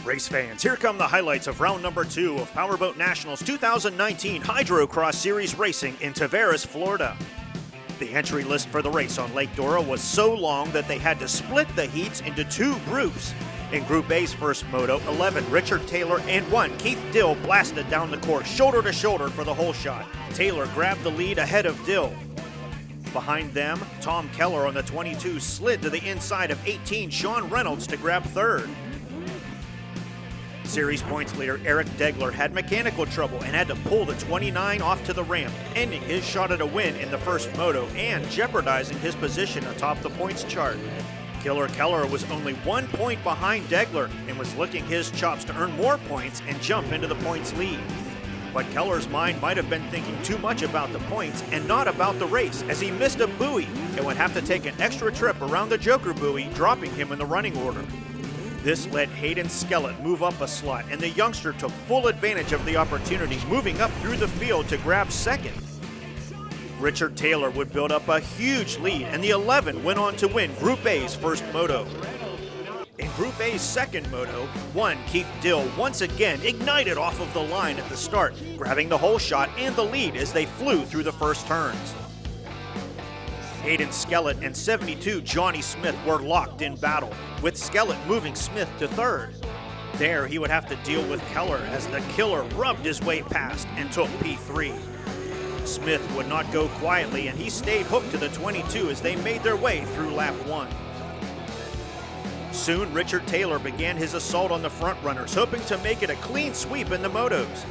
Race fans, here come the highlights of round number 2 of Powerboat Nationals 2019 Hydrocross Series racing in Tavares, Florida. The entry list for the race on Lake Dora was so long that they had to split the heats into 2 groups. In Group A's first moto, 11 Richard Taylor and 1 Keith Dill blasted down the course shoulder to shoulder for the hole shot. Taylor grabbed the lead ahead of Dill. Behind them, Tom Keller on the 22 slid to the inside of 18 Sean Reynolds to grab third. Series points leader Eric Degler had mechanical trouble and had to pull the 29 off to the ramp, ending his shot at a win in the first moto and jeopardizing his position atop the points chart. Killer Keller was only 1 point behind Degler and was licking his chops to earn more points and jump into the points lead. But Keller's mind might have been thinking too much about the points and not about the race, as he missed a buoy and would have to take an extra trip around the Joker buoy, dropping him in the running order. This let Hayden Skellett move up a slot, and the youngster took full advantage of the opportunity, moving up through the field to grab second. Richard Taylor would build up a huge lead, and the 11 went on to win Group A's first moto. In Group A's second moto, 1 Keith Dill once again ignited off of the line at the start, grabbing the hole shot and the lead as they flew through the first turns. Hayden Skellett and 72 Johnny Smith were locked in battle, with Skellett moving Smith to third. There he would have to deal with Keller as the killer rubbed his way past and took P3. Smith would not go quietly, and he stayed hooked to the 22 as they made their way through lap 1. Soon Richard Taylor began his assault on the front runners, hoping to make it a clean sweep in the motos.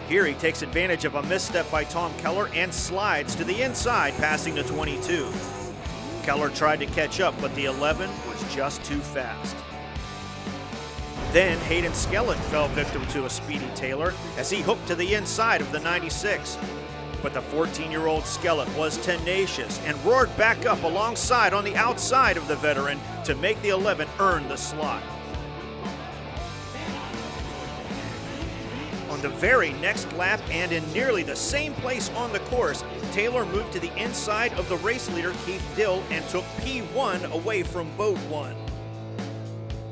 Here he takes advantage of a misstep by Tom Keller and slides to the inside, passing the 22. Keller tried to catch up, but the 11 was just too fast. Then Hayden Skellett fell victim to a speedy Taylor as he hooked to the inside of the 96. But the 14-year-old Skellett was tenacious and roared back up alongside on the outside of the veteran to make the 11 earn the slot. On the very next lap and in nearly the same place on the course, Taylor moved to the inside of the race leader Keith Dill and took P1 away from Boat 1.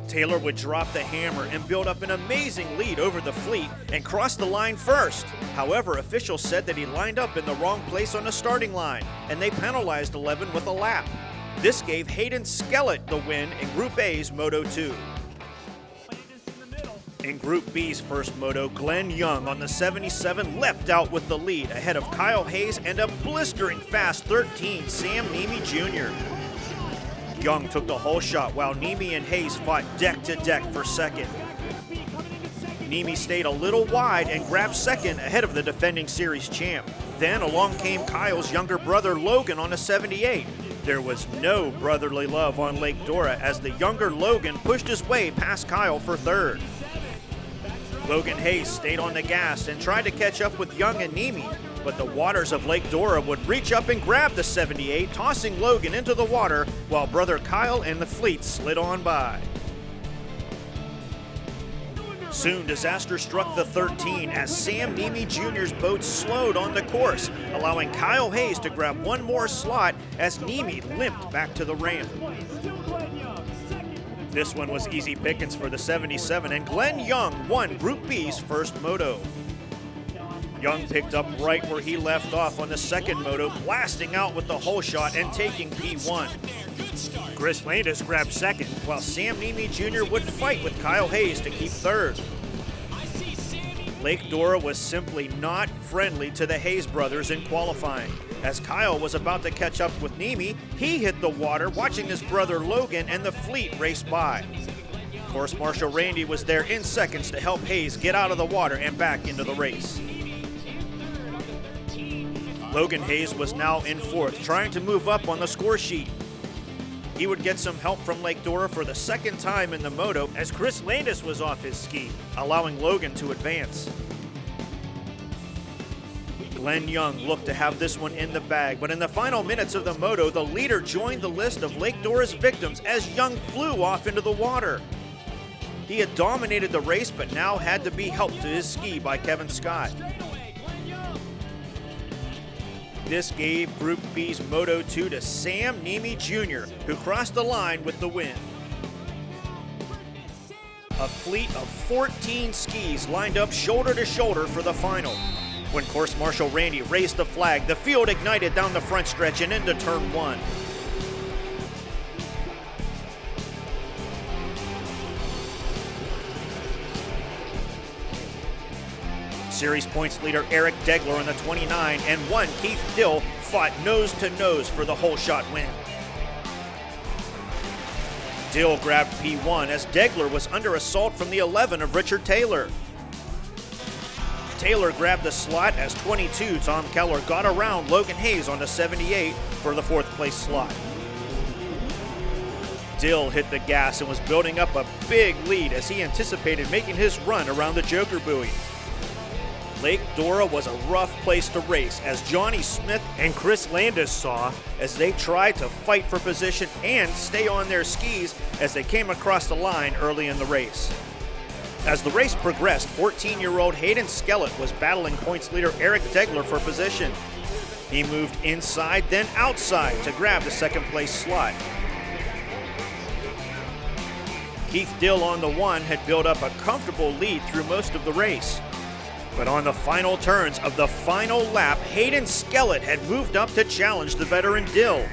Taylor would drop the hammer and build up an amazing lead over the fleet and cross the line first. However, officials said that he lined up in the wrong place on the starting line, and they penalized 11 with a lap. This gave Hayden Skellett the win in Group A's Moto 2. In Group B's first moto, Glenn Young on the 77 leapt out with the lead ahead of Kyle Hayes and a blistering fast 13 Sam Nemi Jr. Young took the hole shot while Nemi and Hayes fought deck to deck for second. Nemi stayed a little wide and grabbed second ahead of the defending series champ. Then along came Kyle's younger brother Logan on a 78. There was no brotherly love on Lake Dora as the younger Logan pushed his way past Kyle for third. Logan Hayes stayed on the gas and tried to catch up with Young and Nemi, but the waters of Lake Dora would reach up and grab the 78, tossing Logan into the water while brother Kyle and the fleet slid on by. Soon disaster struck the 13 as Sam Nemi Jr.'s boat slowed on the course, allowing Kyle Hayes to grab one more slot as Nemi limped back to the ramp. This one was easy pickings for the 77, and Glenn Young won Group B's first moto. Young picked up right where he left off on the second moto, blasting out with the hole shot and taking P1. Chris Landis grabbed second, while Sam Nemi Jr. would fight with Kyle Hayes to keep third. Lake Dora was simply not friendly to the Hayes brothers in qualifying. As Kyle was about to catch up with Nemi, he hit the water, watching his brother Logan and the fleet race by. Course Marshal Randy was there in seconds to help Hayes get out of the water and back into the race. Logan Hayes was now in fourth, trying to move up on the score sheet. He would get some help from Lake Dora for the second time in the moto as Chris Landis was off his ski, allowing Logan to advance. Glenn Young looked to have this one in the bag, but in the final minutes of the moto, the leader joined the list of Lake Dora's victims as Young flew off into the water. He had dominated the race, but now had to be helped to his ski by Kevin Scott. This gave Group B's Moto 2 to Sam Nemi Jr., who crossed the line with the win. A fleet of 14 skis lined up shoulder to shoulder for the final. When course marshal Randy raised the flag, the field ignited down the front stretch and into turn 1. Series points leader Eric Degler on the 29 and 1 Keith Dill fought nose to nose for the whole shot win. Dill grabbed P1 as Degler was under assault from the 11 of Richard Taylor. Taylor grabbed the slot as 22 Tom Keller got around Logan Hayes on the 78 for the 4th place slot. Dill hit the gas and was building up a big lead as he anticipated making his run around the Joker buoy. Lake Dora was a rough place to race, as Johnny Smith and Chris Landis saw as they tried to fight for position and stay on their skis as they came across the line early in the race. As the race progressed, 14-year-old Hayden Skellett was battling points leader Eric Degler for position. He moved inside, then outside to grab the 2nd place slot. Keith Dill on the 1 had built up a comfortable lead through most of the race. But on the final turns of the final lap, Hayden Skellett had moved up to challenge the veteran Dill.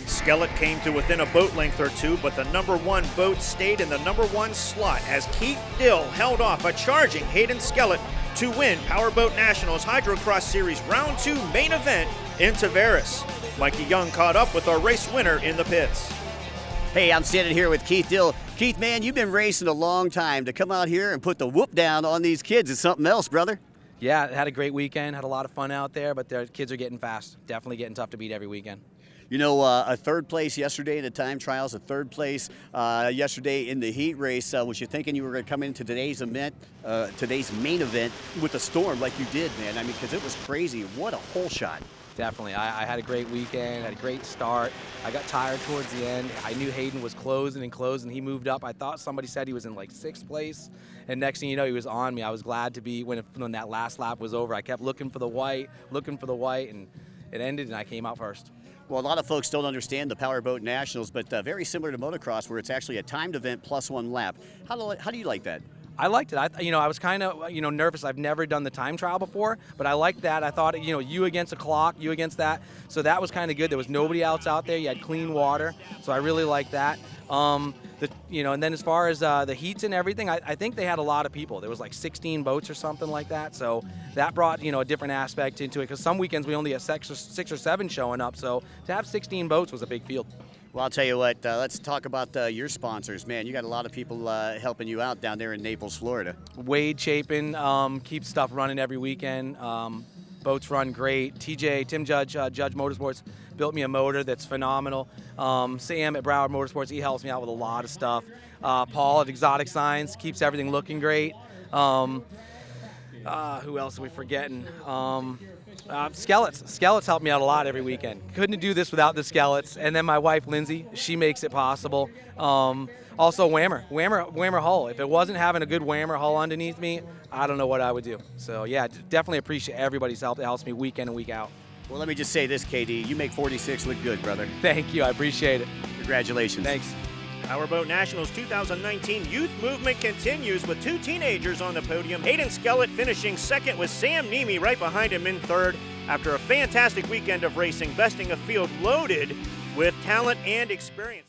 Skellett came to within a boat length or two, but the number 1 boat stayed in the number 1 slot as Keith Dill held off a charging Hayden Skellett to win Powerboat Nationals Hydrocross Series Round 2 main event in Tavares. Mikey Young caught up with our race winner in the pits. Hey, I'm standing here with Keith Dill. Keith, man, you've been racing a long time. To come out here and put the whoop down on these kids is something else, brother. Yeah, had a great weekend, had a lot of fun out there, but the kids are getting fast. Definitely getting tough to beat every weekend. You know, a 3rd place yesterday in the time trials, a 3rd place yesterday in the heat race. Was you thinking you were going to come into today's event, today's main event, with a storm like you did, man? I mean, because it was crazy. What a hole shot. Definitely. I had a great weekend, had a great start. I got tired towards the end. I knew Hayden was closing and closing. He moved up. I thought somebody said he was in like 6th place. And next thing you know, he was on me. I was glad to be, when that last lap was over, I kept looking for the white, and it ended, and I came out first. Well, a lot of folks don't understand the Powerboat Nationals, but very similar to motocross, where it's actually a timed event plus 1 lap. How do you like that? I liked it. I was kind of, nervous. I've never done the time trial before, but I liked that. I thought, you against a clock, you against that. So that was kind of good. There was nobody else out there. You had clean water. So I really liked that. And then as far as the heats and everything, I think they had a lot of people. There was like 16 boats or something like that. So that brought, a different aspect into it, because some weekends we only had 6 or 7 showing up. So to have 16 boats was a big field. Well, I'll tell you what, let's talk about your sponsors. Man, you got a lot of people helping you out down there in Naples, Florida. Wade Chapin keeps stuff running every weekend. Boats run great. Tim Judge, Judge Motorsports, built me a motor that's phenomenal. Sam at Broward Motorsports, he helps me out with a lot of stuff. Paul at Exotic Signs keeps everything looking great. Who else are we forgetting? Skellets help me out a lot every weekend. Couldn't do this without the Skellets. And then my wife, Lindsay, she makes it possible. Also, Whammer hull. If it wasn't having a good Whammer hull underneath me, I don't know what I would do. So, yeah, definitely appreciate everybody's help. It helps me week in and week out. Well, let me just say this, KD. You make 46 look good, brother. Thank you. I appreciate it. Congratulations. Thanks. Powerboat Nationals 2019 youth movement continues with 2 teenagers on the podium. Hayden Skellett finishing 2nd with Sam Nemi right behind him in 3rd after a fantastic weekend of racing, besting a field loaded with talent and experience.